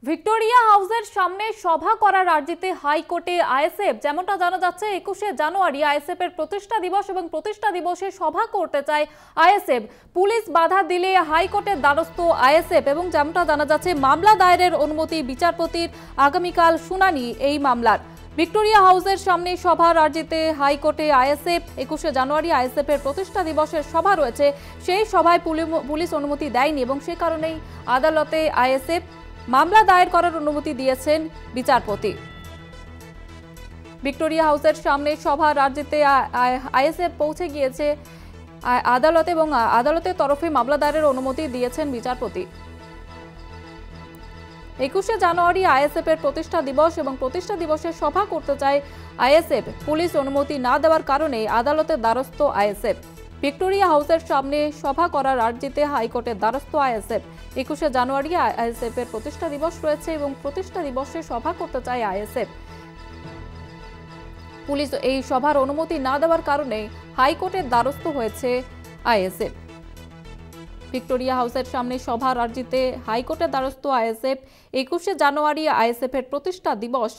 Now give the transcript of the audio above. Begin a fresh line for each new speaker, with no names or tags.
Victoria হাউসের সামনে সভা করার আর্জিতে হাইকোর্টে আইএসএফ। যেমনটা জানা যাচ্ছে 21শে জানুয়ারি আইএসএফ এর প্রতিষ্ঠা দিবস এবং প্রতিষ্ঠা দিবসে সভা করতে চায় আইএসএফ। পুলিশ বাধা দিলে হাইকোর্টের দ্বারস্থ আইএসএফ এবং যেমনটা জানা যাচ্ছে মামলা দায়েরের অনুমতি বিচারপতির। আগামীকাল শুনানি এই মামলার। ভিক্টোরিয়া হাউসের সামনে সভার আর্জিতে হাইকোর্টে আইএসএফ। 21শে জানুয়ারি আইএসএফ এর প্রতিষ্ঠা দিবসের সভা রয়েছে, সেই সভায় পুলিশ অনুমতি দেয়নি এবং সে কারণেই আদালতে আইএসএফ মামলা দায়ের করার অনুমতি দিয়েছেন বিচারপতি। ভিক্টোরিয়া হাউসের সামনে সভার আর্জিতে আইএসএফ পৌঁছে গিয়েছে আদালতে এবং আদালতের তরফে মামলা দায়েরের অনুমতি দিয়েছেন বিচারপতি। 21শে জানুয়ারি আইএসএফ এর প্রতিষ্ঠা দিবস এবং প্রতিষ্ঠা দিবসে সভা করতে চায় আইএসএফ। পুলিশ অনুমতি না দেওয়ার কারণে আদালতের দ্বারস্থ আইএসএফ। ভিক্টোরিয়া হাউসের সামনে সভা করার আর্জিতে হাইকোর্টের দ্বারস্থ আইএসএফ। 21শে জানুয়ারি আইএসএফ এর প্রতিষ্ঠা দিবস রয়েছে এবং প্রতিষ্ঠা দিবসে সভা করতে চায় আইএসএফ। পুলিশ এই সভার অনুমতি না দেওয়ার কারণে হাইকোর্টের দ্বারস্থ হয়েছে আইএসএফ। ভিক্টোরিয়া হাউসের সামনে সভার আর্জিতে হাইকোর্টের দ্বারস্থ আইএসএফ। 21শে জানুয়ারি আইএসএফ এর প্রতিষ্ঠা দিবস।